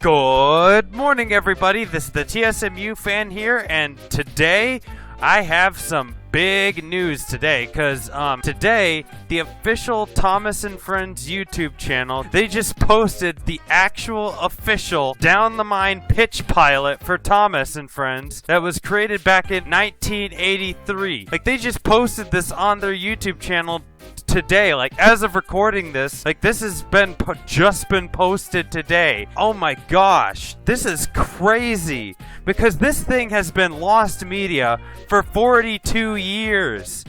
Good morning, everybody. This is the TSMU fan here, and today I have some big news today, because today the official Thomas and Friends YouTube channel, they just posted the actual official Down the Mine pitch pilot for Thomas and Friends that was created back in 1983. Like, they just posted this on their YouTube channel today. Like, as of recording this, like, this has been just been posted today. Oh my gosh, this is crazy, because this thing has been lost media for 42 years.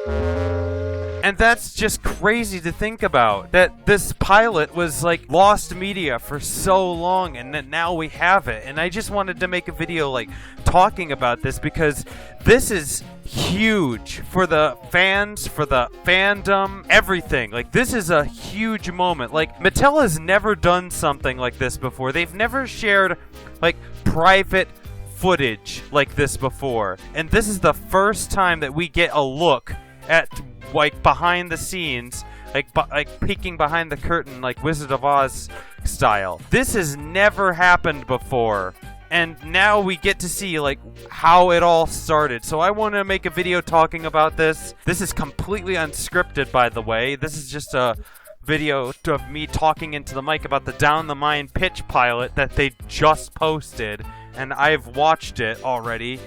And that's just crazy to think about, that this pilot was like lost media for so long, and that now we have it. And I just wanted to make a video like talking about this, because this is huge for the fans, for the fandom, everything. Like, this is a huge moment. Like, Mattel has never done something like this before. They've never shared like private footage like this before, and this is the first time that we get a look at like behind the scenes, like peeking behind the curtain, like Wizard of Oz style. This has never happened before, and now we get to see like how it all started. So I want to make a video talking about this. This is completely unscripted, by the way. This is just a video of me talking into the mic about the Down the Mine pitch pilot that they just posted, and I've watched it already.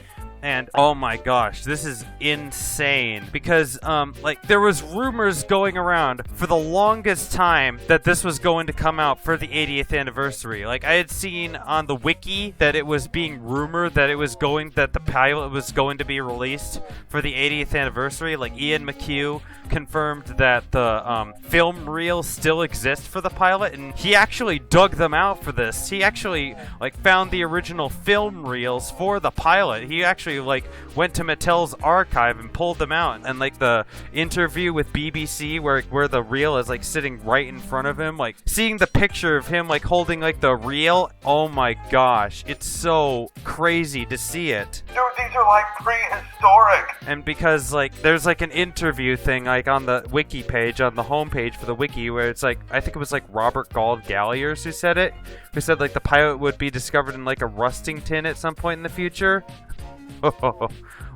And oh my gosh, this is insane, because like, there was rumors going around for the longest time that this was going to come out for the 80th anniversary. Like, I had seen on the wiki that it was being rumored that that the pilot was going to be released for the 80th anniversary. Like, Ian McHugh confirmed that the film reels still exist for the pilot, and he actually dug them out for this. He actually like found the original film reels for the pilot. He actually like went to Mattel's archive and pulled them out, and like the interview with BBC where the reel is like sitting right in front of him, like seeing the picture of him like holding like the reel, oh my gosh, it's so crazy to see it. Dude, these are like prehistoric. And because like there's like an interview thing like on the wiki page, on the homepage for the wiki, where it's like, I think it was like Robert Gauld Galliers who said it, who said like the pilot would be discovered in like a rusting tin at some point in the future.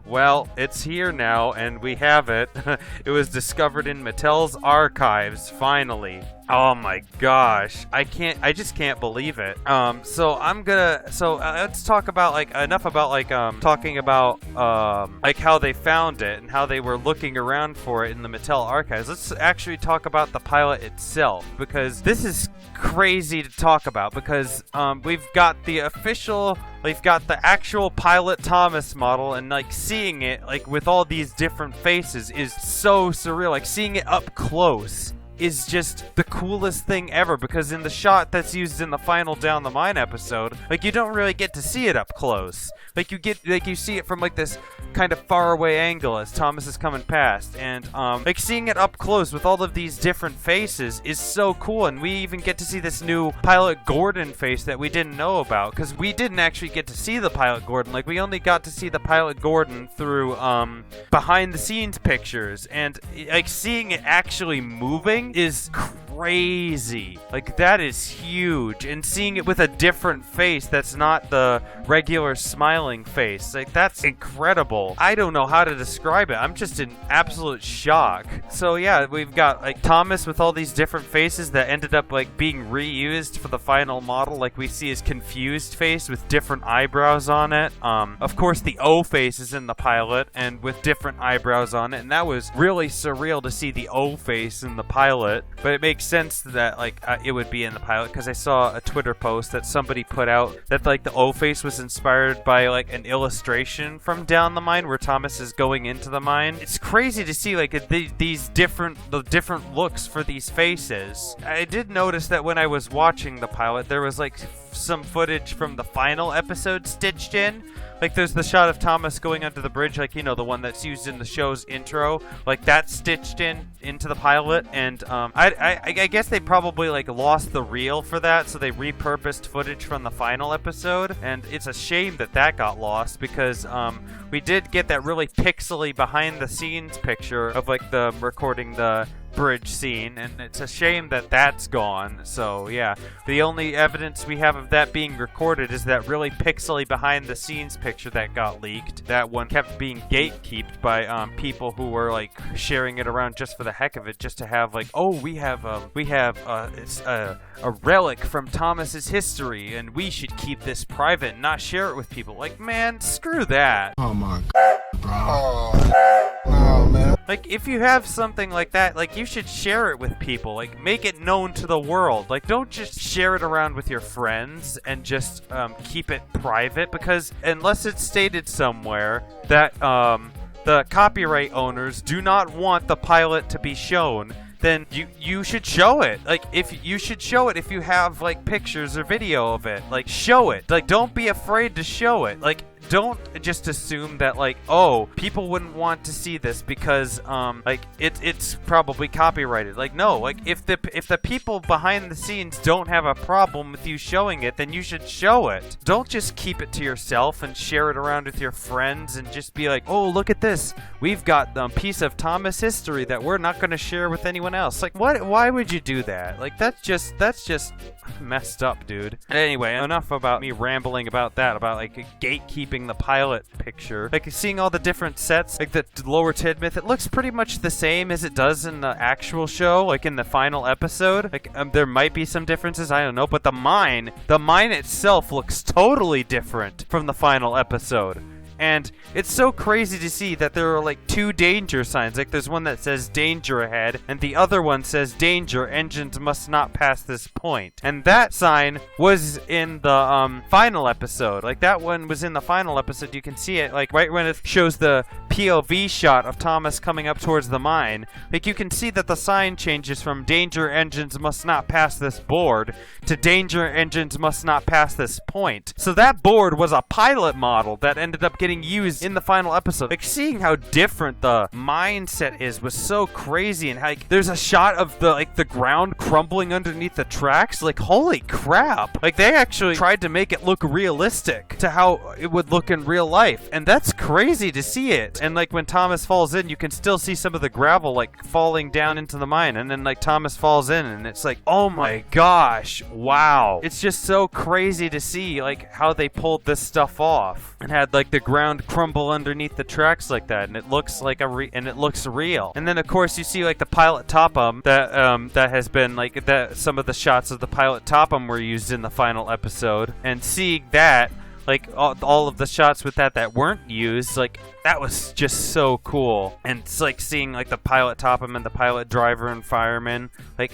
Well, it's here now, and we have it. It was discovered in Mattel's archives, finally. Oh my gosh, I just can't believe it. Let's talk about like enough about like talking about like how they found it and how they were looking around for it in the Mattel archives. Let's actually talk about the pilot itself, because this is crazy to talk about, because we've got the actual pilot Thomas model, and like seeing it like with all these different faces is so surreal. Like, seeing it up close is just the coolest thing ever, because in the shot that's used in the final Down the Mine episode, like, you don't really get to see it up close. Like, you see it from like this kind of far away angle as Thomas is coming past, and like, seeing it up close with all of these different faces is so cool. And we even get to see this new Pilot Gordon face that we didn't know about, because we didn't actually get to see the Pilot Gordon. Like, we only got to see the Pilot Gordon through behind the scenes pictures, and like, seeing it actually moving is crazy. Like, that is huge. And seeing it with a different face that's not the regular smiling face, like, that's incredible. I don't know how to describe it. I'm just in absolute shock. So yeah, we've got like Thomas with all these different faces that ended up like being reused for the final model. Like, we see his confused face with different eyebrows on it. Of course, the O face is in the pilot and with different eyebrows on it, and that was really surreal to see the O face in the pilot. But it makes sense that like it would be in the pilot, because I saw a Twitter post that somebody put out that like the O face was inspired by like an illustration from Down the Mine where Thomas is going into the mine. It's crazy to see like the different looks for these faces. I did notice that when I was watching the pilot, there was like some footage from the final episode stitched in. Like, there's the shot of Thomas going onto the bridge, like, you know, the one that's used in the show's intro. Like, that's stitched into the pilot, and I guess they probably, like, lost the reel for that, so they repurposed footage from the final episode, and it's a shame that that got lost, because we did get that really pixely behind-the-scenes picture of, like, the recording the bridge scene, and it's a shame that that's gone. So yeah, the only evidence we have of that being recorded is that really pixely behind the scenes picture that got leaked. That one kept being gatekept by people who were like sharing it around just for the heck of it, just to have like, oh, we have it's a relic from Thomas's history, and we should keep this private and not share it with people. Like, man, screw that. Oh my god, bro. Oh man. Like, if you have something like that, like, you should share it with people. Like, make it known to the world. Like, don't just share it around with your friends and just keep it private, because unless it's stated somewhere that the copyright owners do not want the pilot to be shown, then you should show it. Like, if you should show it if you have like pictures or video of it. Like, show it. Like, don't be afraid to show it. Like, don't just assume that like, oh, people wouldn't want to see this because like it's probably copyrighted. Like, no, like if the people behind the scenes don't have a problem with you showing it, then you should show it. Don't just keep it to yourself and share it around with your friends and just be like, oh, look at this, we've got a piece of Thomas history that we're not going to share with anyone else. Like, what? Why would you do that? Like, that's just messed up, dude. Anyway, enough about me rambling about that, about like gatekeeping the pilot picture. Like, seeing all the different sets, like the lower Tidmouth, it looks pretty much the same as it does in the actual show, like in the final episode. Like, there might be some differences, I don't know, but the mine itself looks totally different from the final episode. And it's so crazy to see that there are like two danger signs. Like, there's one that says danger ahead, and the other one says danger, engines must not pass this point. And that sign was in the final episode. Like, that one was in the final episode. You can see it like right when it shows the POV shot of Thomas coming up towards the mine. Like, you can see that the sign changes from danger, engines must not pass this board to danger, engines must not pass this point. So that board was a pilot model that ended up getting used in the final episode. Like, seeing how different the mindset is was so crazy, and how, like, there's a shot of the ground crumbling underneath the tracks. Like, holy crap. Like, they actually tried to make it look realistic to how it would look in real life, and that's crazy to see it. And like, when Thomas falls in, you can still see some of the gravel like falling down into the mine, and then like Thomas falls in, and it's like, oh my gosh, wow. It's just so crazy to see like how they pulled this stuff off and had like the ground crumble underneath the tracks like that, and it looks like it looks real. And then of course you see like the pilot Topham that has been like that. Some of the shots of the pilot Topham were used in the final episode, and seeing that, like all of the shots with that weren't used, like, that was just so cool. And it's like seeing like the pilot Topham and the pilot driver and fireman, like,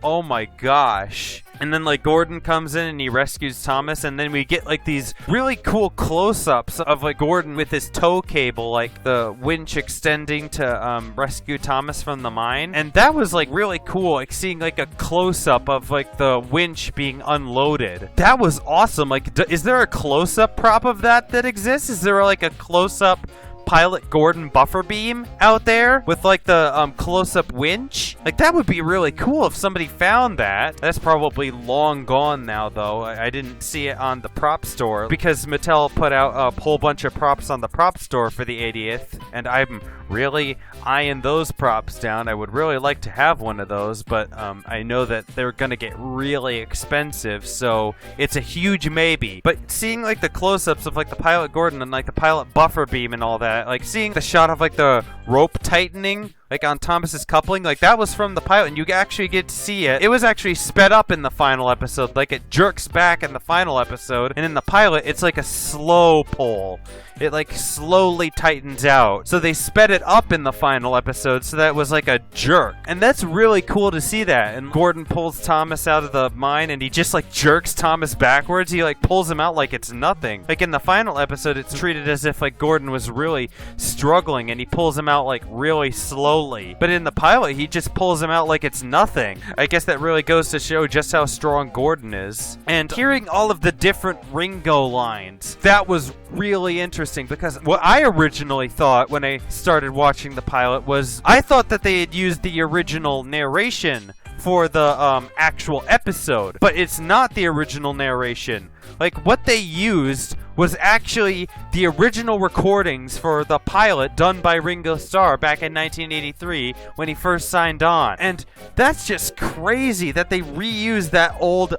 oh my gosh. And then like Gordon comes in and he rescues Thomas, and then we get like these really cool close-ups of like Gordon with his tow cable, like the winch extending to rescue Thomas from the mine. And that was like really cool, like seeing like a close-up of like the winch being unloaded. That was awesome. Like, is there a close-up prop of that exists? Is there like a close-up pilot Gordon buffer beam out there with like the close-up winch? Like, that would be really cool if somebody found that. That's probably long gone now, though. I didn't see it on the prop store because Mattel put out a whole bunch of props on the prop store for the 80th, and I'm really eyeing those props down. I would really like to have one of those, but I know that they're gonna get really expensive, so it's a huge maybe. But seeing like the close-ups of like the pilot Gordon and like the pilot buffer beam and all that, like seeing the shot of like the rope tightening like on Thomas's coupling, like that was from the pilot, and you actually get to see it. It was actually sped up in the final episode, like it jerks back in the final episode, and in the pilot it's like a slow pull. It like slowly tightens out. So they sped it up in the final episode so that it was like a jerk. And that's really cool to see that. And Gordon pulls Thomas out of the mine, and he just like jerks Thomas backwards. He like pulls him out like it's nothing. Like in the final episode, it's treated as if like Gordon was really struggling, and he pulls him out like really slowly. But in the pilot, he just pulls him out like it's nothing. I guess that really goes to show just how strong Gordon is. And hearing all of the different Ringo lines, that was really interesting, because what I originally thought when I started watching the pilot was, I thought that they had used the original narration for the actual episode, but it's not the original narration. Like, what they used was actually the original recordings for the pilot done by Ringo Starr back in 1983 when he first signed on. And that's just crazy that they reused that old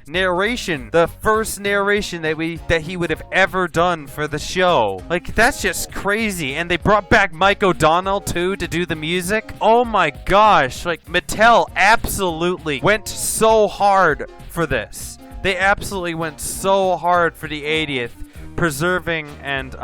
narration, the first narration that he would have ever done for the show. Like, that's just crazy. And they brought back Mike O'Donnell too to do the music. Oh my gosh, like Mattel absolutely went so hard for this. They absolutely went so hard for the 80th, preserving and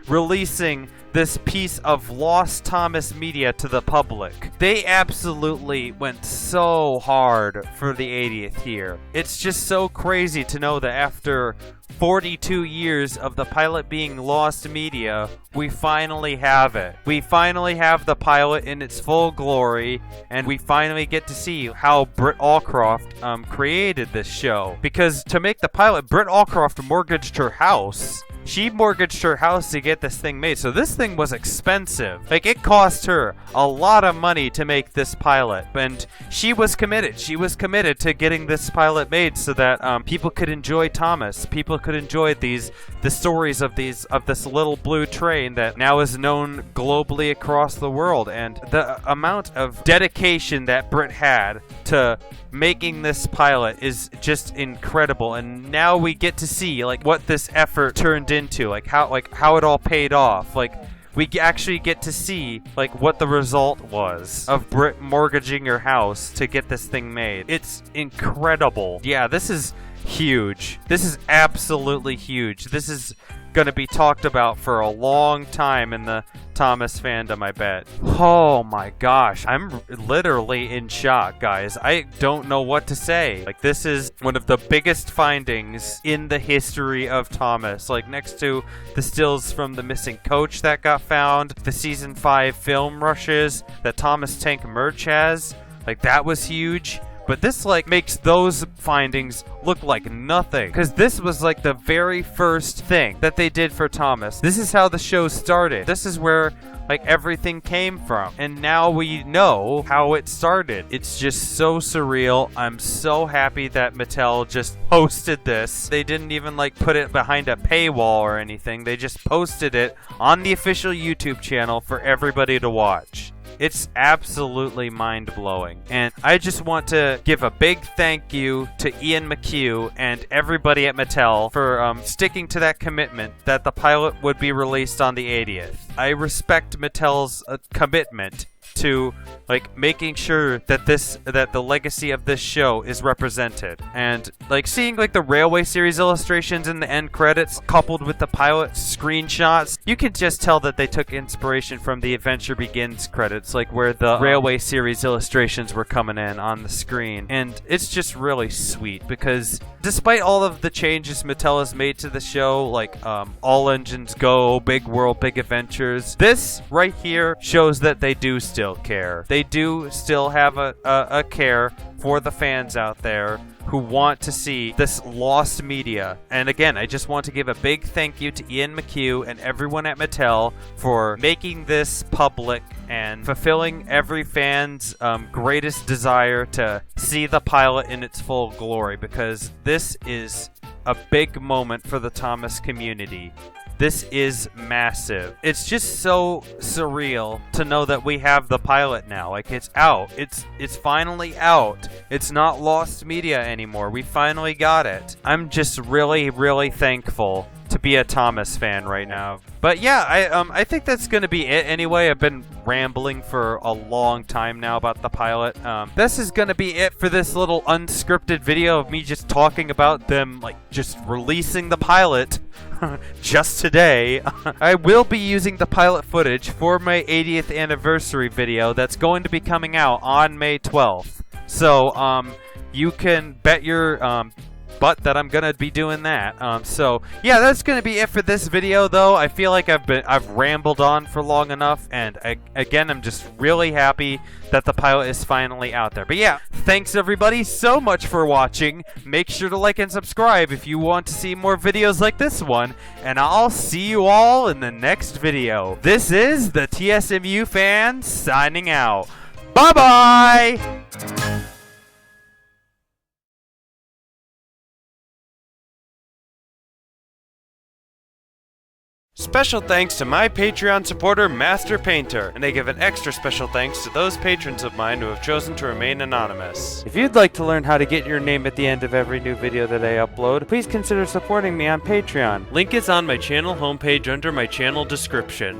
releasing this piece of lost Thomas media to the public. They absolutely went so hard for the 80th here. It's just so crazy to know that after 42 years of the pilot being lost media, we finally have it. We finally have the pilot in its full glory, and we finally get to see how Britt Allcroft created this show. Because to make the pilot, Britt Allcroft mortgaged her house. She mortgaged her house to get this thing made, so this thing was expensive. Like, it cost her a lot of money to make this pilot, and she was committed. She was committed to getting this pilot made so that people could enjoy Thomas. People could enjoy the stories of this little blue train that now is known globally across the world. And the amount of dedication that Britt had to making this pilot is just incredible, and now we get to see like what this effort turned into, like how it all paid off. Like, we actually get to see like what the result was of Britt mortgaging her house to get this thing made. It's incredible. Yeah, this is huge. This is absolutely huge. This is gonna be talked about for a long time in the Thomas fandom, I bet. Oh my gosh, I'm literally in shock, guys. I don't know what to say. Like, this is one of the biggest findings in the history of Thomas. Like, next to the stills from The Missing Coach that got found, the season 5 film rushes that Thomas Tank merch has. Like, that was huge. But this, like, makes those findings look like nothing. Because this was, like, the very first thing that they did for Thomas. This is how the show started. This is where, like, everything came from. And now we know how it started. It's just so surreal. I'm so happy that Mattel just posted this. They didn't even, like, put it behind a paywall or anything. They just posted it on the official YouTube channel for everybody to watch. It's absolutely mind-blowing. And I just want to give a big thank you to Ian McHugh and everybody at Mattel for sticking to that commitment that the pilot would be released on the 80th. I respect Mattel's commitment to like making sure that the legacy of this show is represented. And like seeing like the Railway series illustrations in the end credits coupled with the pilot screenshots, you can just tell that they took inspiration from the Adventure Begins credits, like where the Railway series illustrations were coming in on the screen. And it's just really sweet because despite all of the changes Mattel has made to the show, like All Engines Go, Big World, Big Adventures, this right here shows that they do still care. They do still have a care for the fans out there who want to see this lost media. And again, I just want to give a big thank you to Ian McHugh and everyone at Mattel for making this public and fulfilling every fan's greatest desire to see the pilot in its full glory, because this is a big moment for the Thomas community. This is massive. It's just so surreal to know that we have the pilot now. Like, it's out. It's finally out. It's not lost media anymore. We finally got it. I'm just really, really thankful to be a Thomas fan right now. But yeah, I think that's gonna be it anyway. I've been rambling for a long time now about the pilot. This is gonna be it for this little unscripted video of me just talking about them, like, just releasing the pilot just today. I will be using the pilot footage for my 80th anniversary video that's going to be coming out on May 12th. So, you can bet your butt that I'm gonna be doing that. So yeah, that's gonna be it for this video though. I feel like I've rambled on for long enough, and again, I'm just really happy that the pilot is finally out there. But yeah, thanks everybody so much for watching. Make sure to like and subscribe if you want to see more videos like this one, and I'll see you all in the next video. This is the TSMU fan signing out. Bye bye. Special thanks to my Patreon supporter, Master Painter, and I give an extra special thanks to those patrons of mine who have chosen to remain anonymous. If you'd like to learn how to get your name at the end of every new video that I upload, please consider supporting me on Patreon. Link is on my channel homepage under my channel description.